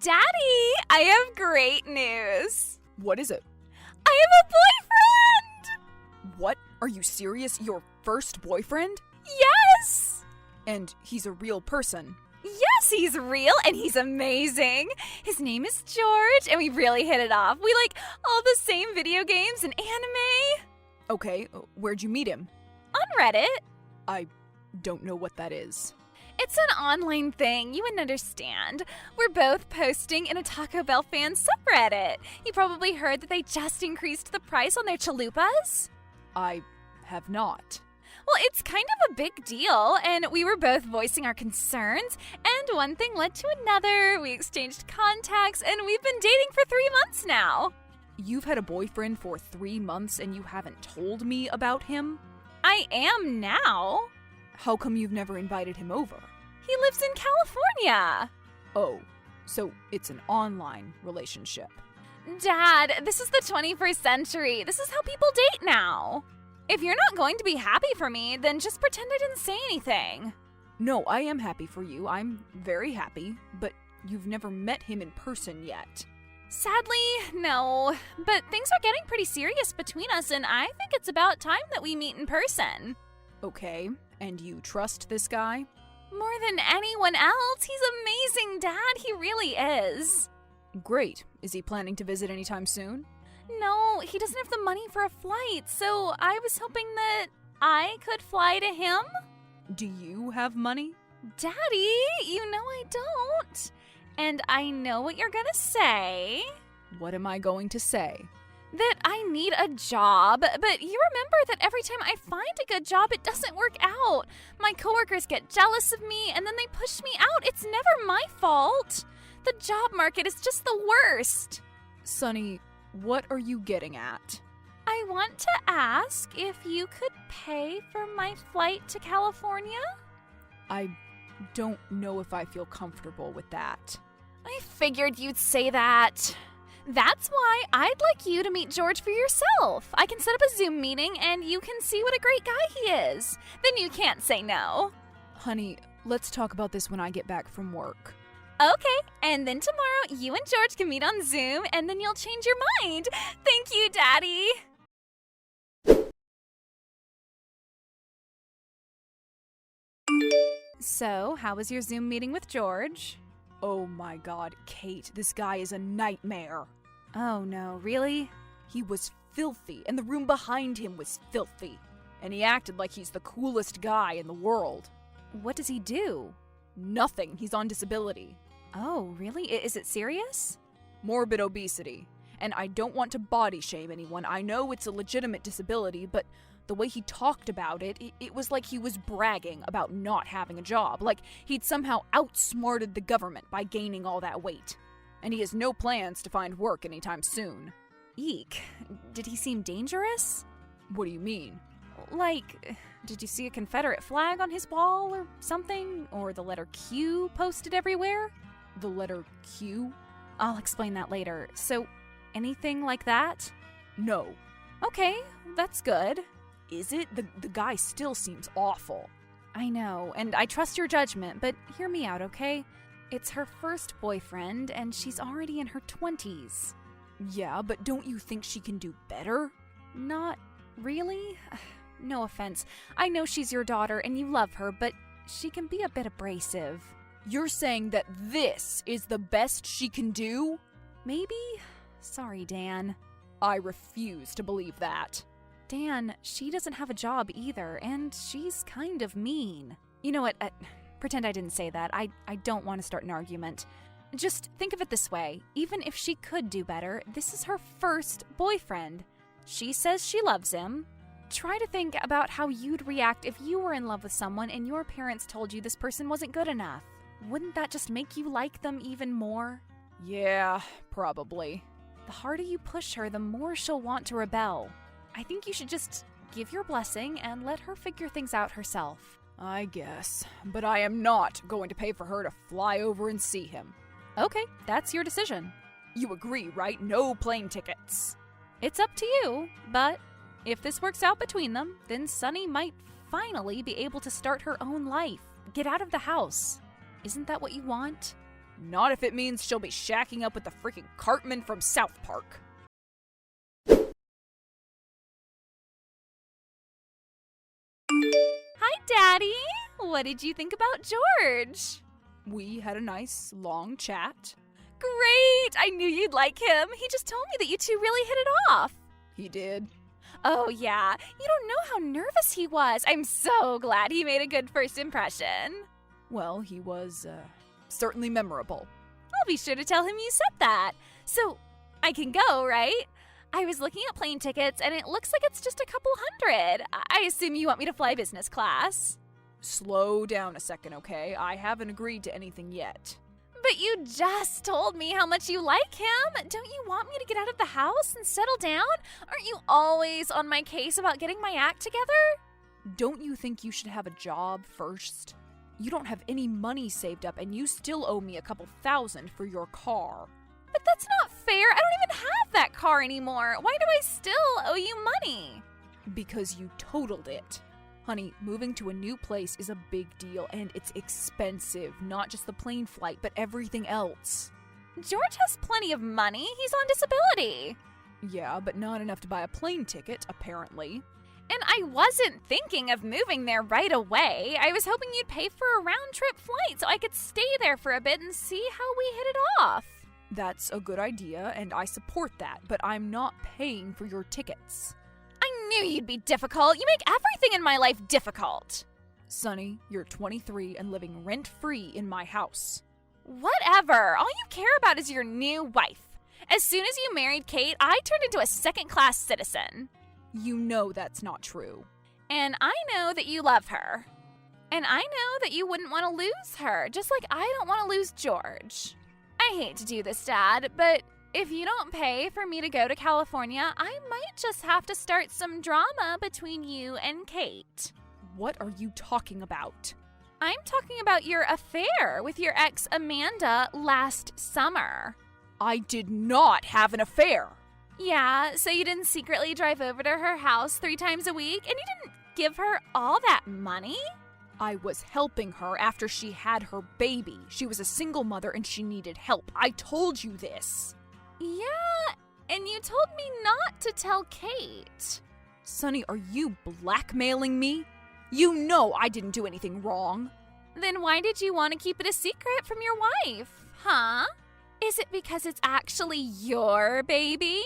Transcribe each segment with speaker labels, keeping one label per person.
Speaker 1: Daddy, I have great news.
Speaker 2: What is it?
Speaker 1: I have a boyfriend!
Speaker 2: What? Are you serious? Your first boyfriend?
Speaker 1: Yes!
Speaker 2: And he's a real person?
Speaker 1: Yes, he's real and he's amazing. His name is George and we really hit it off. We like all the same video games and anime.
Speaker 2: Okay, where'd you meet him?
Speaker 1: On Reddit.
Speaker 2: I don't know what that is.
Speaker 1: It's an online thing, you wouldn't understand. We're both posting in a Taco Bell fan subreddit. You probably heard that they just increased the price on their chalupas?
Speaker 2: I have not.
Speaker 1: Well, it's kind of a big deal, and we were both voicing our concerns, and one thing led to another. We exchanged contacts, and we've been dating for 3 months now.
Speaker 2: You've had a boyfriend for 3 months and you haven't told me about him?
Speaker 1: I am now.
Speaker 2: How come you've never invited him over?
Speaker 1: He lives in California.
Speaker 2: Oh, so it's an online relationship.
Speaker 1: Dad, this is the 21st century. This is how people date now. If you're not going to be happy for me, then just pretend I didn't say anything.
Speaker 2: No, I am happy for you. I'm very happy, but you've never met him in person yet.
Speaker 1: Sadly, no. But things are getting pretty serious between us, and I think it's about time that we meet in person.
Speaker 2: Okay, and you trust this guy?
Speaker 1: More than anyone else. He's amazing, Dad. He really is.
Speaker 2: Great. Is he planning to visit anytime soon?
Speaker 1: No, he doesn't have the money for a flight, so I was hoping that I could fly to him.
Speaker 2: Do you have money?
Speaker 1: Daddy, you know I don't. And I know what you're gonna say.
Speaker 2: What am I going to say?
Speaker 1: That I need a job, but you remember that every time I find a good job, it doesn't work out. My coworkers get jealous of me, and then they push me out. It's never my fault. The job market is just the worst.
Speaker 2: Sonny, what are you getting at?
Speaker 1: I want to ask if you could pay for my flight to California?
Speaker 2: I don't know if I feel comfortable with that.
Speaker 1: I figured you'd say that. That's why I'd like you to meet George for yourself. I can set up a Zoom meeting and you can see what a great guy he is. Then you can't say no.
Speaker 2: Honey, let's talk about this when I get back from work.
Speaker 1: Okay, and then tomorrow you and George can meet on Zoom and then you'll change your mind. Thank you, Daddy. So, how was your Zoom meeting with George?
Speaker 2: Oh my God, Kate, this guy is a nightmare.
Speaker 1: Oh no, really?
Speaker 2: He was filthy, and the room behind him was filthy. And he acted like he's the coolest guy in the world.
Speaker 1: What does he do?
Speaker 2: Nothing, he's on disability.
Speaker 1: Oh, really? Is it serious?
Speaker 2: Morbid obesity. And I don't want to body shame anyone. I know it's a legitimate disability, but the way he talked about it, it was like he was bragging about not having a job. Like he'd somehow outsmarted the government by gaining all that weight. And he has no plans to find work anytime soon.
Speaker 1: Eek. Did he seem dangerous?
Speaker 2: What do you mean?
Speaker 1: Like, did you see a Confederate flag on his wall or something? Or the letter Q posted everywhere?
Speaker 2: The letter Q?
Speaker 1: I'll explain that later. So, anything like that?
Speaker 2: No.
Speaker 1: Okay, that's good.
Speaker 2: Is it? The guy still seems awful.
Speaker 1: I know, and I trust your judgment, but hear me out, okay? It's her first boyfriend, and she's already in her 20s.
Speaker 2: Yeah, but don't you think she can do better?
Speaker 1: Not really. No offense. I know she's your daughter and you love her, but she can be a bit abrasive.
Speaker 2: You're saying that this is the best she can do?
Speaker 1: Maybe? Sorry, Dan.
Speaker 2: I refuse to believe that.
Speaker 1: Dan, she doesn't have a job either, and she's kind of mean. You know what? Pretend I didn't say that. I don't want to start an argument. Just think of it this way. Even if she could do better, this is her first boyfriend. She says she loves him. Try to think about how you'd react if you were in love with someone and your parents told you this person wasn't good enough. Wouldn't that just make you like them even more?
Speaker 2: Yeah, probably.
Speaker 1: The harder you push her, the more she'll want to rebel. I think you should just give your blessing and let her figure things out herself.
Speaker 2: I guess. But I am not going to pay for her to fly over and see him.
Speaker 1: Okay, that's your decision.
Speaker 2: You agree, right? No plane tickets.
Speaker 1: It's up to you, but if this works out between them, then Sunny might finally be able to start her own life. Get out of the house. Isn't that what you want?
Speaker 2: Not if it means she'll be shacking up with the freaking Cartman from South Park.
Speaker 1: Hi, Daddy! What did you think about George?
Speaker 2: We had a nice, long chat.
Speaker 1: Great! I knew you'd like him. He just told me that you two really hit it off.
Speaker 2: He did.
Speaker 1: Oh, yeah. You don't know how nervous he was. I'm so glad he made a good first impression.
Speaker 2: Well, he was, certainly memorable.
Speaker 1: I'll be sure to tell him you said that. So, I can go, right? I was looking at plane tickets, and it looks like it's just a couple hundred. I assume you want me to fly business class.
Speaker 2: Slow down a second, okay? I haven't agreed to anything yet.
Speaker 1: But you just told me how much you like him. Don't you want me to get out of the house and settle down? Aren't you always on my case about getting my act together?
Speaker 2: Don't you think you should have a job first? You don't have any money saved up, and you still owe me a couple $1,000 for your car.
Speaker 1: But that's not fair. I don't even have that car anymore. Why do I still owe you money?
Speaker 2: Because you totaled it. Honey, moving to a new place is a big deal, and it's expensive. Not just the plane flight, but everything else.
Speaker 1: George has plenty of money. He's on disability.
Speaker 2: Yeah, but not enough to buy a plane ticket, apparently.
Speaker 1: And I wasn't thinking of moving there right away. I was hoping you'd pay for a round-trip flight so I could stay there for a bit and see how we hit it off.
Speaker 2: That's a good idea, and I support that, but I'm not paying for your tickets.
Speaker 1: I knew you'd be difficult. You make everything in my life difficult.
Speaker 2: Sonny, you're 23 and living rent-free in my house.
Speaker 1: Whatever. All you care about is your new wife. As soon as you married Kate, I turned into a second-class citizen.
Speaker 2: You know that's not true.
Speaker 1: And I know that you love her. And I know that you wouldn't want to lose her, just like I don't want to lose George. I hate to do this, Dad, but if you don't pay for me to go to California, I might just have to start some drama between you and Kate.
Speaker 2: What are you talking about?
Speaker 1: I'm talking about your affair with your ex Amanda last summer.
Speaker 2: I did not have an affair.
Speaker 1: Yeah, so you didn't secretly drive over to her house 3 times a week, and you didn't give her all that money?
Speaker 2: I was helping her after she had her baby. She was a single mother and she needed help. I told you this.
Speaker 1: Yeah, and you told me not to tell Kate.
Speaker 2: Sonny, are you blackmailing me? You know I didn't do anything wrong.
Speaker 1: Then why did you want to keep it a secret from your wife, huh? Is it because it's actually your baby?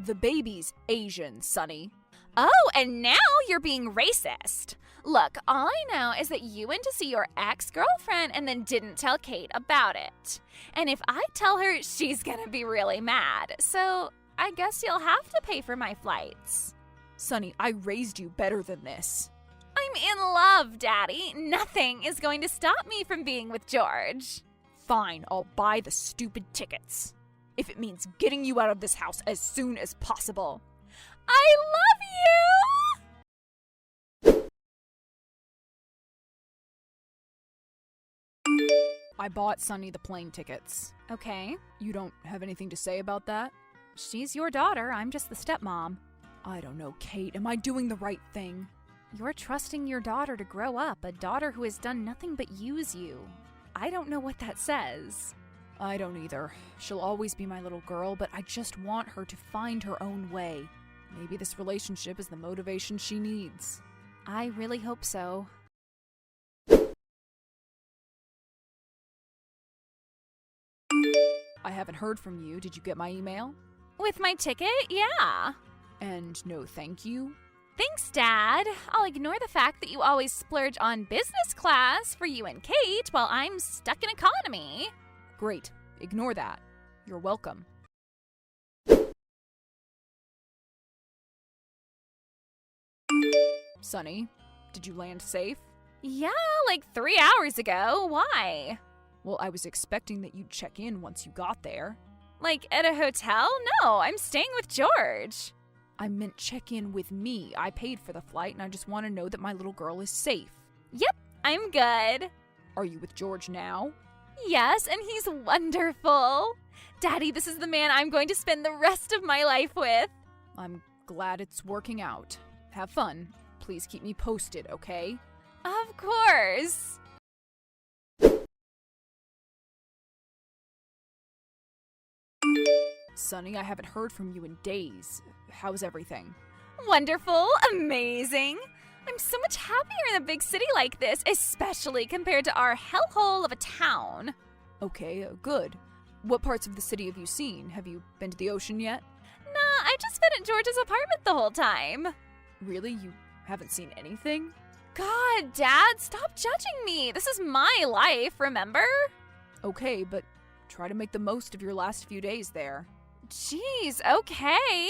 Speaker 2: The baby's Asian, Sonny.
Speaker 1: Oh, and now you're being racist. Look, all I know is that you went to see your ex-girlfriend and then didn't tell Kate about it. And if I tell her, she's gonna be really mad. So I guess you'll have to pay for my flights.
Speaker 2: Sonny, I raised you better than this.
Speaker 1: I'm in love, Daddy. Nothing is going to stop me from being with George.
Speaker 2: Fine, I'll buy the stupid tickets. If it means getting you out of this house as soon as possible.
Speaker 1: I love you!
Speaker 2: I bought Sonny the plane tickets.
Speaker 1: Okay.
Speaker 2: You don't have anything to say about that?
Speaker 1: She's your daughter. I'm just the stepmom.
Speaker 2: I don't know, Kate. Am I doing the right thing?
Speaker 1: You're trusting your daughter to grow up, a daughter who has done nothing but use you. I don't know what that says.
Speaker 2: I don't either. She'll always be my little girl, but I just want her to find her own way. Maybe this relationship is the motivation she needs.
Speaker 1: I really hope so.
Speaker 2: I haven't heard from you. Did you get my email?
Speaker 1: With my ticket? Yeah.
Speaker 2: And no thank you?
Speaker 1: Thanks, Dad. I'll ignore the fact that you always splurge on business class for you and Kate while I'm stuck in economy.
Speaker 2: Great. Ignore that. You're welcome. Sonny, did you land safe?
Speaker 1: Yeah, like 3 hours ago. Why?
Speaker 2: Well, I was expecting that you'd check in once you got there.
Speaker 1: Like at a hotel? No, I'm staying with George.
Speaker 2: I meant check in with me. I paid for the flight and I just want to know that my little girl is safe.
Speaker 1: Yep, I'm good.
Speaker 2: Are you with George now?
Speaker 1: Yes, and he's wonderful. Daddy, this is the man I'm going to spend the rest of my life with.
Speaker 2: I'm glad it's working out. Have fun. Please keep me posted, okay?
Speaker 1: Of course.
Speaker 2: Sonny, I haven't heard from you in days. How's everything?
Speaker 1: Wonderful, amazing. I'm so much happier in a big city like this, especially compared to our hellhole of a town.
Speaker 2: Okay, good. What parts of the city have you seen? Have you been to the ocean yet?
Speaker 1: Nah, I've just been at George's apartment the whole time.
Speaker 2: Really? You haven't seen anything?
Speaker 1: God, Dad, stop judging me. This is my life, remember?
Speaker 2: Okay, but try to make the most of your last few days there.
Speaker 1: Jeez, okay.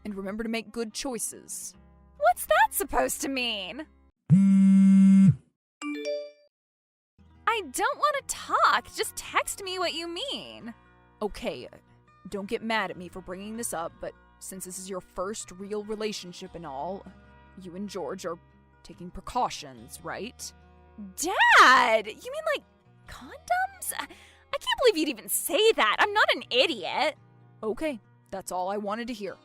Speaker 2: And remember to make good choices.
Speaker 1: What's that supposed to mean? I don't want to talk. Just text me what you mean.
Speaker 2: Okay, don't get mad at me for bringing this up, but since this is your first real relationship and all, you and George are taking precautions, right?
Speaker 1: Dad! You mean like condoms? I can't believe you'd even say that. I'm not an idiot.
Speaker 2: Okay, that's all I wanted to hear.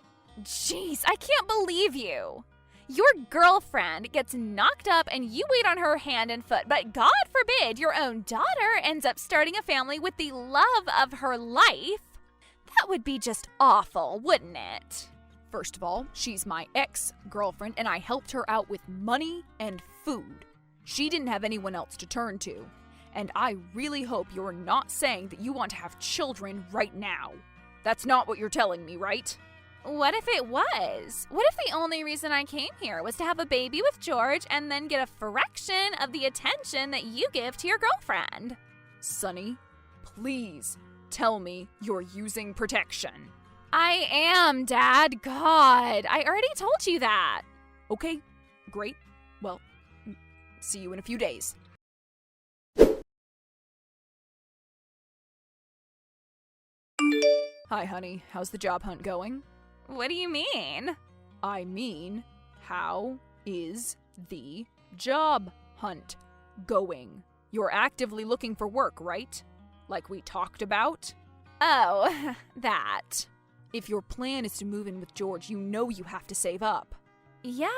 Speaker 1: Jeez, I can't believe you. Your girlfriend gets knocked up and you wait on her hand and foot, but God forbid your own daughter ends up starting a family with the love of her life. That would be just awful, wouldn't it?
Speaker 2: First of all, she's my ex-girlfriend and I helped her out with money and food. She didn't have anyone else to turn to. And I really hope you're not saying that you want to have children right now. That's not what you're telling me, right?
Speaker 1: What if it was? What if the only reason I came here was to have a baby with George and then get a fraction of the attention that you give to your girlfriend?
Speaker 2: Sonny, please tell me you're using protection.
Speaker 1: I am, Dad. God, I already told you that.
Speaker 2: Okay, great. Well, see you in a few days. Hi, honey. How's the job hunt going?
Speaker 1: What do you mean?
Speaker 2: I mean, how is the job hunt going? You're actively looking for work, right? Like we talked about?
Speaker 1: Oh, that.
Speaker 2: If your plan is to move in with George, you know you have to save up.
Speaker 1: Yeah,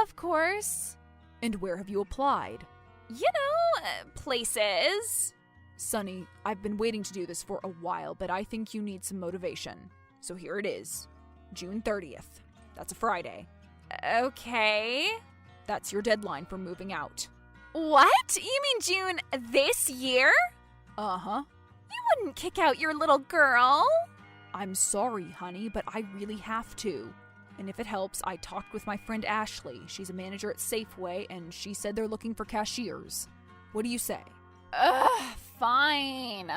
Speaker 1: of course.
Speaker 2: And where have you applied?
Speaker 1: You know, places.
Speaker 2: Sonny, I've been waiting to do this for a while, but I think you need some motivation. So here it is. June 30th. That's a Friday.
Speaker 1: Okay.
Speaker 2: That's your deadline for moving out.
Speaker 1: What? You mean June this year?
Speaker 2: Uh-huh.
Speaker 1: You wouldn't kick out your little girl.
Speaker 2: I'm sorry, honey, but I really have to. And if it helps, I talked with my friend Ashley. She's a manager at Safeway, and she said they're looking for cashiers. What do you say?
Speaker 1: Ugh, fine.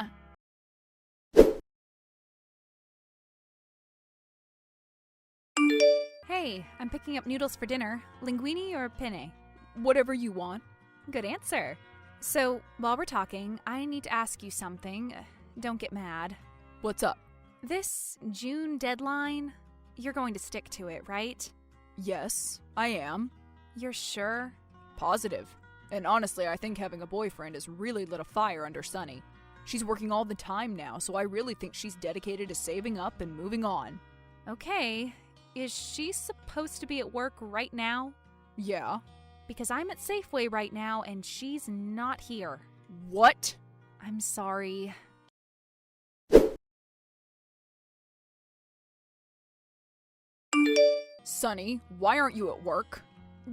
Speaker 1: Hey, I'm picking up noodles for dinner. Linguine or penne?
Speaker 2: Whatever you want.
Speaker 1: Good answer. So, while we're talking, I need to ask you something. Don't get mad.
Speaker 2: What's up?
Speaker 1: This June deadline, you're going to stick to it, right?
Speaker 2: Yes, I am.
Speaker 1: You're sure?
Speaker 2: Positive. And honestly, I think having a boyfriend has really lit a fire under Sunny. She's working all the time now, so I really think she's dedicated to saving up and moving on.
Speaker 1: Okay. Is she supposed to be at work right now?
Speaker 2: Yeah.
Speaker 1: Because I'm at Safeway right now and she's not here.
Speaker 2: What?
Speaker 1: I'm sorry.
Speaker 2: Sunny, why aren't you at work?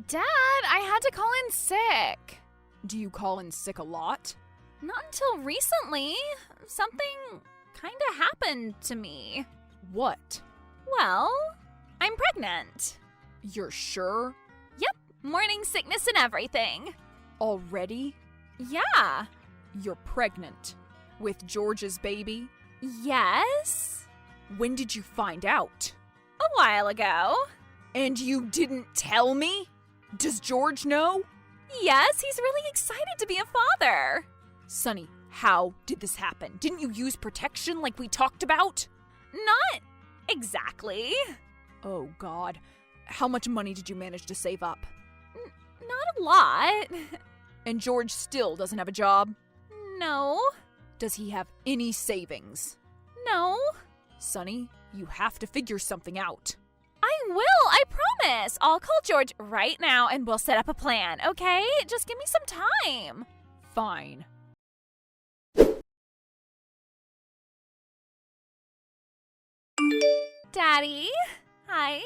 Speaker 1: Dad, I had to call in sick.
Speaker 2: Do you call in sick a lot?
Speaker 1: Not until recently. Something kinda happened to me.
Speaker 2: What?
Speaker 1: Well, I'm pregnant.
Speaker 2: You're sure?
Speaker 1: Yep, morning sickness and everything.
Speaker 2: Already?
Speaker 1: Yeah.
Speaker 2: You're pregnant. With George's baby?
Speaker 1: Yes.
Speaker 2: When did you find out?
Speaker 1: A while ago.
Speaker 2: And you didn't tell me? Does George know?
Speaker 1: Yes, he's really excited to be a father.
Speaker 2: Sunny, how did this happen? Didn't you use protection like we talked about?
Speaker 1: Not exactly.
Speaker 2: Oh, God. How much money did you manage to save up?
Speaker 1: Not a lot.
Speaker 2: And George still doesn't have a job?
Speaker 1: No.
Speaker 2: Does he have any savings?
Speaker 1: No.
Speaker 2: Sunny, you have to figure something out.
Speaker 1: I will, I promise. I'll call George right now and we'll set up a plan, okay? Just give me some time.
Speaker 2: Fine.
Speaker 1: Daddy. Hi.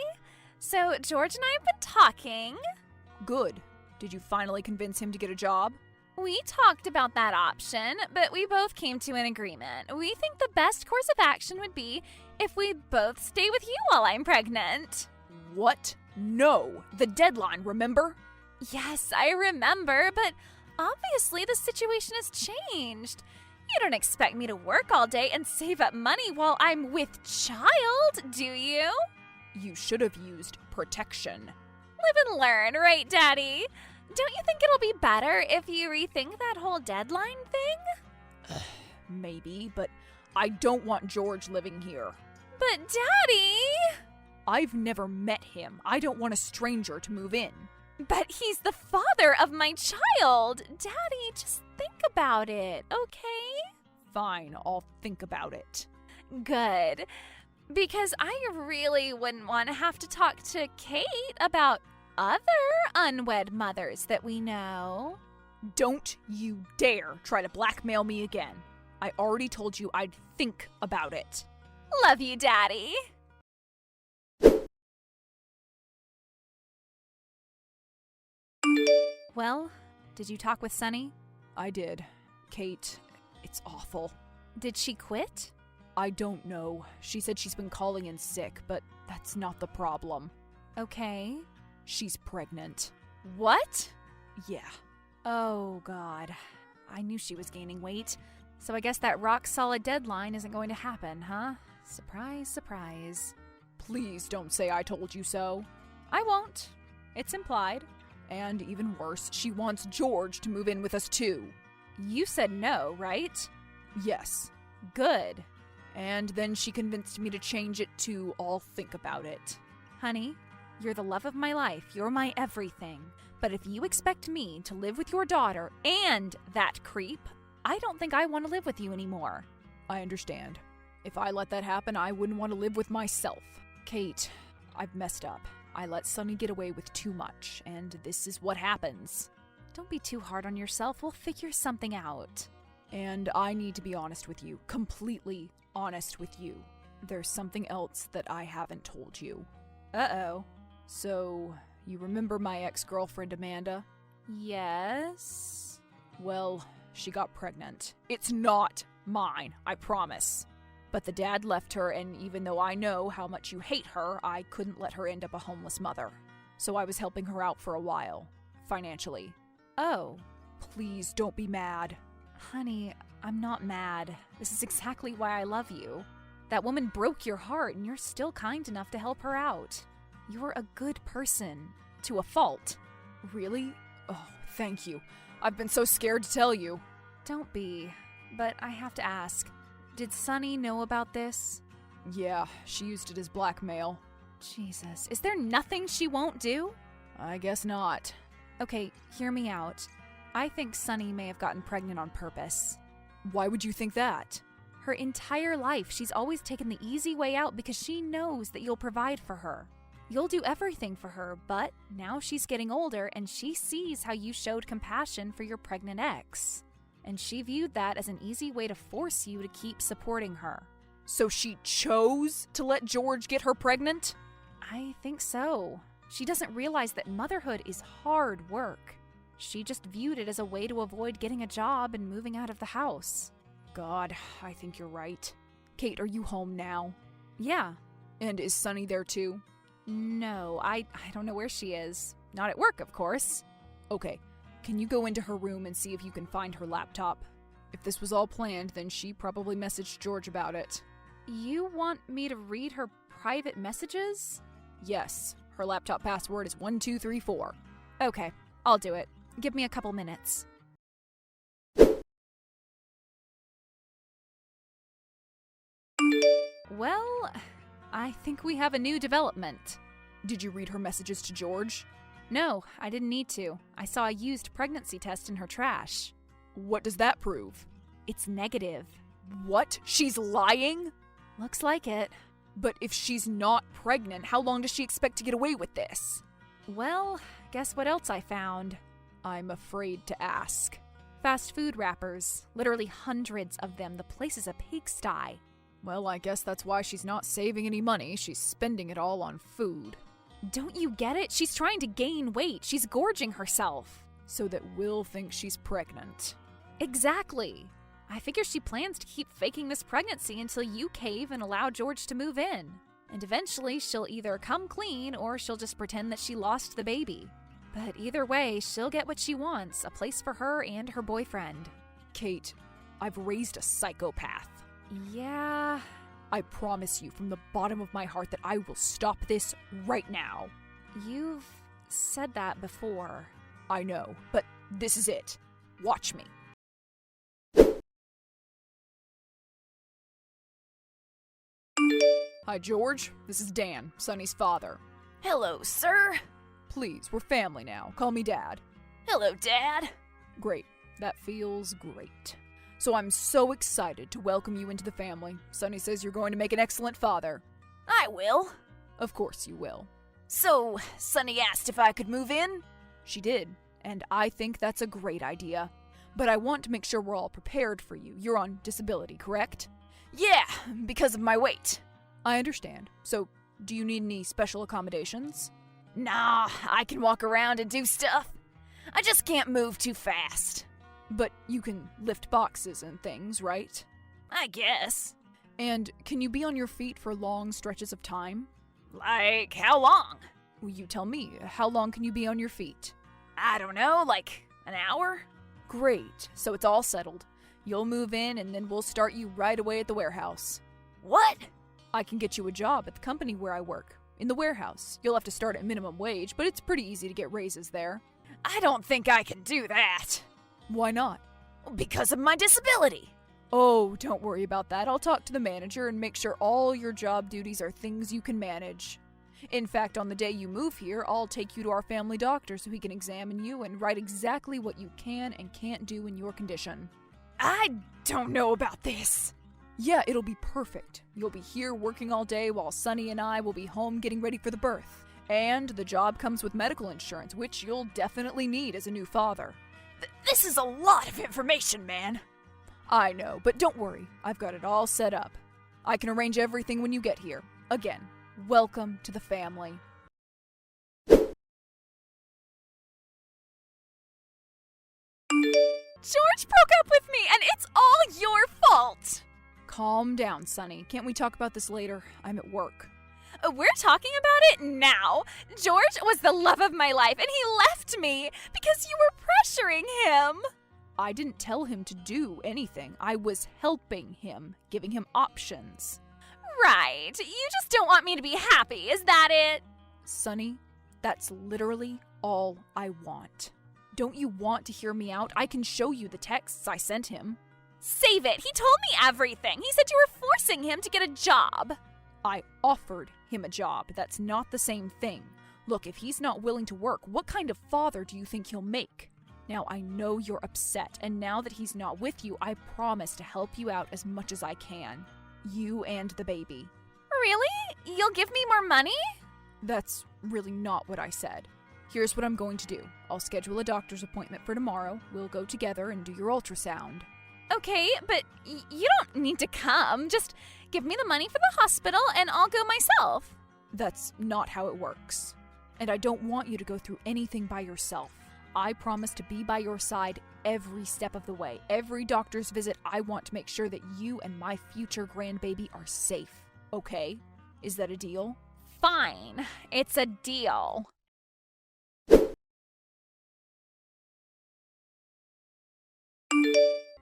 Speaker 1: So, George and I have been talking.
Speaker 2: Good. Did you finally convince him to get a job?
Speaker 1: We talked about that option, but we both came to an agreement. We think the best course of action would be if we both stay with you while I'm pregnant.
Speaker 2: What? No. The deadline, remember?
Speaker 1: Yes, I remember, but obviously the situation has changed. You don't expect me to work all day and save up money while I'm with child, do you?
Speaker 2: You should have used protection.
Speaker 1: Live and learn, right, Daddy? Don't you think it'll be better if you rethink that whole deadline thing?
Speaker 2: Maybe, but I don't want George living here.
Speaker 1: But Daddy!
Speaker 2: I've never met him. I don't want a stranger to move in.
Speaker 1: But he's the father of my child. Daddy, just think about it, okay?
Speaker 2: Fine, I'll think about it.
Speaker 1: Good. Because I really wouldn't want to have to talk to Kate about other unwed mothers that we know.
Speaker 2: Don't you dare try to blackmail me again. I already told you I'd think about it.
Speaker 1: Love you, Daddy. Well, did you talk with Sunny?
Speaker 2: I did. Kate, it's awful.
Speaker 1: Did she quit?
Speaker 2: I don't know. She said she's been calling in sick, but that's not the problem.
Speaker 1: Okay.
Speaker 2: She's pregnant.
Speaker 1: What?
Speaker 2: Yeah.
Speaker 1: Oh, God. I knew she was gaining weight. So I guess that rock-solid deadline isn't going to happen, huh? Surprise, surprise.
Speaker 2: Please don't say I told you so.
Speaker 1: I won't. It's implied.
Speaker 2: And even worse, she wants George to move in with us too.
Speaker 1: You said no, right?
Speaker 2: Yes.
Speaker 1: Good.
Speaker 2: And then she convinced me to change it to I'll think about it.
Speaker 1: Honey, you're the love of my life. You're my everything. But if you expect me to live with your daughter and that creep, I don't think I want to live with you anymore.
Speaker 2: I understand. If I let that happen, I wouldn't want to live with myself. Kate, I've messed up. I let Sunny get away with too much, and this is what happens.
Speaker 1: Don't be too hard on yourself. We'll figure something out.
Speaker 2: And I need to be honest with you. Completely honest with you. There's something else that I haven't told you.
Speaker 1: Uh-oh.
Speaker 2: So, you remember my ex-girlfriend Amanda?
Speaker 1: Yes?
Speaker 2: Well, she got pregnant. It's not mine, I promise. But the dad left her, and even though I know how much you hate her, I couldn't let her end up a homeless mother. So I was helping her out for a while, financially.
Speaker 1: Oh.
Speaker 2: Please don't be mad.
Speaker 1: Honey, I'm not mad. This is exactly why I love you. That woman broke your heart, and you're still kind enough to help her out. You're a good person. To a fault.
Speaker 2: Really? Oh, thank you. I've been so scared to tell you.
Speaker 1: Don't be. But I have to ask. Did Sunny know about this?
Speaker 2: Yeah, she used it as blackmail.
Speaker 1: Jesus, is there nothing she won't do?
Speaker 2: I guess not.
Speaker 1: Okay, hear me out. I think Sunny may have gotten pregnant on purpose.
Speaker 2: Why would you think that?
Speaker 1: Her entire life, she's always taken the easy way out because she knows that you'll provide for her. You'll do everything for her, but now she's getting older and she sees how you showed compassion for your pregnant ex. And she viewed that as an easy way to force you to keep supporting her.
Speaker 2: So she chose to let George get her pregnant?
Speaker 1: I think so. She doesn't realize that motherhood is hard work. She just viewed it as a way to avoid getting a job and moving out of the house.
Speaker 2: God, I think you're right. Kate, are you home now?
Speaker 1: Yeah.
Speaker 2: And is Sunny there too?
Speaker 1: No, I don't know where she is. Not at work, of course.
Speaker 2: Okay. Can you go into her room and see if you can find her laptop? If this was all planned, then she probably messaged George about it.
Speaker 1: You want me to read her private messages?
Speaker 2: Yes. Her laptop password is 1234.
Speaker 1: Okay, I'll do it. Give me a couple minutes. Well, I think we have a new development.
Speaker 2: Did you read her messages to George?
Speaker 1: No, I didn't need to. I saw a used pregnancy test in her trash.
Speaker 2: What does that prove?
Speaker 1: It's negative.
Speaker 2: What? She's lying?
Speaker 1: Looks like it.
Speaker 2: But if she's not pregnant, how long does she expect to get away with this?
Speaker 1: Well, guess what else I found?
Speaker 2: I'm afraid to ask.
Speaker 1: Fast food wrappers. Literally hundreds of them. The place is a pigsty.
Speaker 2: Well, I guess that's why she's not saving any money. She's spending it all on food.
Speaker 1: Don't you get it? She's trying to gain weight. She's gorging herself.
Speaker 2: So that Will thinks she's pregnant.
Speaker 1: Exactly. I figure she plans to keep faking this pregnancy until you cave and allow George to move in. And eventually she'll either come clean or she'll just pretend that she lost the baby. But either way, she'll get what she wants, a place for her and her boyfriend.
Speaker 2: Kate, I've raised a psychopath.
Speaker 1: Yeah.
Speaker 2: I promise you from the bottom of my heart that I will stop this right now.
Speaker 1: You've said that before.
Speaker 2: I know, but this is it. Watch me. Hi, George. This is Dan, Sonny's father.
Speaker 3: Hello, sir.
Speaker 2: Please, we're family now. Call me Dad.
Speaker 3: Hello, Dad.
Speaker 2: Great. That feels great. So I'm so excited to welcome you into the family. Sonny says you're going to make an excellent father.
Speaker 3: I will.
Speaker 2: Of course you will.
Speaker 3: So, Sonny asked if I could move in?
Speaker 2: She did, and I think that's a great idea. But I want to make sure we're all prepared for you. You're on disability, correct?
Speaker 3: Yeah, because of my weight.
Speaker 2: I understand. So, do you need any special accommodations?
Speaker 3: Nah, I can walk around and do stuff. I just can't move too fast.
Speaker 2: But you can lift boxes and things, right?
Speaker 3: I guess.
Speaker 2: And can you be on your feet for long stretches of time?
Speaker 3: Like, how long?
Speaker 2: Well, you tell me. How long can you be on your feet?
Speaker 3: I don't know, like an hour?
Speaker 2: Great. So it's all settled. You'll move in and then we'll start you right away at the warehouse.
Speaker 3: What?
Speaker 2: I can get you a job at the company where I work. In the warehouse. You'll have to start at minimum wage, but it's pretty easy to get raises there.
Speaker 3: I don't think I can do that.
Speaker 2: Why not?
Speaker 3: Because of my disability.
Speaker 2: Oh, don't worry about that. I'll talk to the manager and make sure all your job duties are things you can manage. In fact, on the day you move here, I'll take you to our family doctor so he can examine you and write exactly what you can and can't do in your condition.
Speaker 3: I don't know about this.
Speaker 2: Yeah, it'll be perfect. You'll be here working all day while Sonny and I will be home getting ready for the birth. And the job comes with medical insurance, which you'll definitely need as a new father.
Speaker 3: This is a lot of information, man.
Speaker 2: I know, but don't worry. I've got it all set up. I can arrange everything when you get here. Again, welcome to the family.
Speaker 1: George broke up with me, and it's all your fault!
Speaker 2: Calm down, Sonny. Can't we talk about this later? I'm at work.
Speaker 1: We're talking about it now. George was the love of my life, and he left me because you were pressuring him.
Speaker 2: I didn't tell him to do anything. I was helping him, giving him options.
Speaker 1: Right. You just don't want me to be happy, is that it?
Speaker 2: Sonny, that's literally all I want. Don't you want to hear me out? I can show you the texts I sent him.
Speaker 1: Save it. He told me everything. He said you were forcing him to get a job.
Speaker 2: I offered him a job. That's not the same thing. Look, if he's not willing to work, what kind of father do you think he'll make? Now, I know you're upset, and now that he's not with you, I promise to help you out as much as I can. You and the baby.
Speaker 1: Really? You'll give me more money?
Speaker 2: That's really not what I said. Here's what I'm going to do. I'll schedule a doctor's appointment for tomorrow. We'll go together and do your ultrasound.
Speaker 1: Okay, but you don't need to come. Just give me the money for the hospital and I'll go myself.
Speaker 2: That's not how it works. And I don't want you to go through anything by yourself. I promise to be by your side every step of the way. Every doctor's visit, I want to make sure that you and my future grandbaby are safe. Okay? Is that a deal?
Speaker 1: Fine. It's a deal.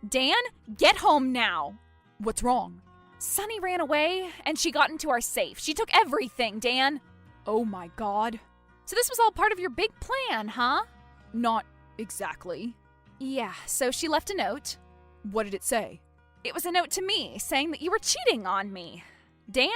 Speaker 1: Dan, get home now.
Speaker 2: What's wrong?
Speaker 1: Sonny ran away, and she got into our safe. She took everything, Dan.
Speaker 2: Oh my God.
Speaker 1: So this was all part of your big plan, huh?
Speaker 2: Not exactly.
Speaker 1: Yeah, so she left a note.
Speaker 2: What did it say?
Speaker 1: It was a note to me, saying that you were cheating on me. Dan,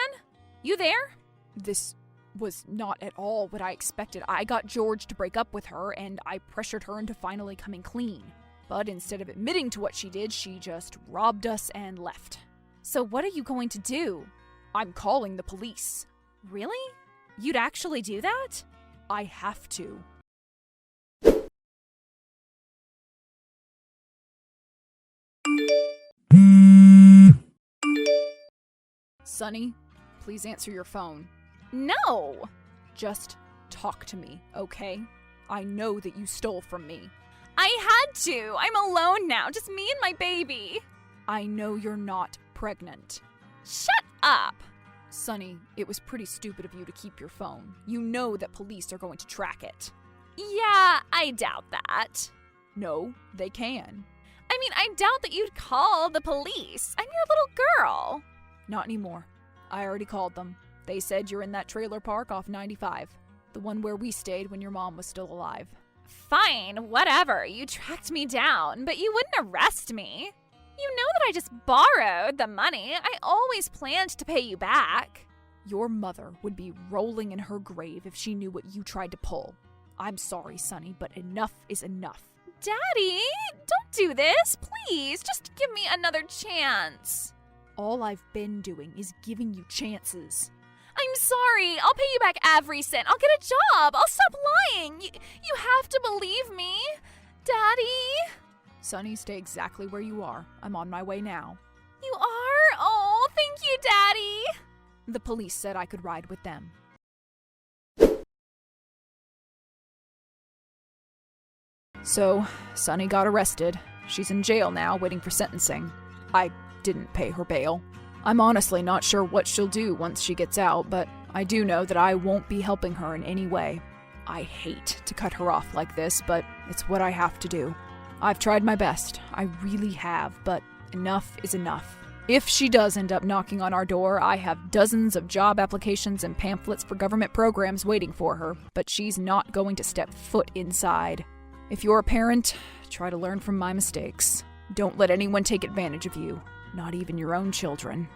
Speaker 1: you there?
Speaker 2: This was not at all what I expected. I got George to break up with her, and I pressured her into finally coming clean. But instead of admitting to what she did, she just robbed us and left.
Speaker 1: So what are you going to do?
Speaker 2: I'm calling the police.
Speaker 1: Really? You'd actually do that?
Speaker 2: I have to. Sunny, please answer your phone.
Speaker 1: No!
Speaker 2: Just talk to me, okay? I know that you stole from me.
Speaker 1: I had to. I'm alone now, just me and my baby.
Speaker 2: I know you're not pregnant.
Speaker 1: Shut up!
Speaker 2: Sunny, it was pretty stupid of you to keep your phone. You know that police are going to track it.
Speaker 1: Yeah, I doubt that.
Speaker 2: No, they can.
Speaker 1: I mean, I doubt that you'd call the police. I'm your little girl.
Speaker 2: Not anymore. I already called them. They said you're in that trailer park off 95. The one where we stayed when your mom was still alive.
Speaker 1: Fine, whatever. You tracked me down, but you wouldn't arrest me. You know that I just borrowed the money. I always planned to pay you back.
Speaker 2: Your mother would be rolling in her grave if she knew what you tried to pull. I'm sorry, Sunny, but enough is enough.
Speaker 1: Daddy, don't do this, please. Just give me another chance.
Speaker 2: All I've been doing is giving you chances.
Speaker 1: I'm sorry. I'll pay you back every cent. I'll get a job. I'll stop lying. You have to believe me. Daddy?
Speaker 2: Sunny, stay exactly where you are. I'm on my way now.
Speaker 1: You are? Oh, thank you, Daddy.
Speaker 2: The police said I could ride with them. So, Sunny got arrested. She's in jail now, waiting for sentencing. I didn't pay her bail. I'm honestly not sure what she'll do once she gets out, but I do know that I won't be helping her in any way. I hate to cut her off like this, but it's what I have to do. I've tried my best. I really have, but enough is enough. If she does end up knocking on our door, I have dozens of job applications and pamphlets for government programs waiting for her, but she's not going to step foot inside. If you're a parent, try to learn from my mistakes. Don't let anyone take advantage of you, not even your own children.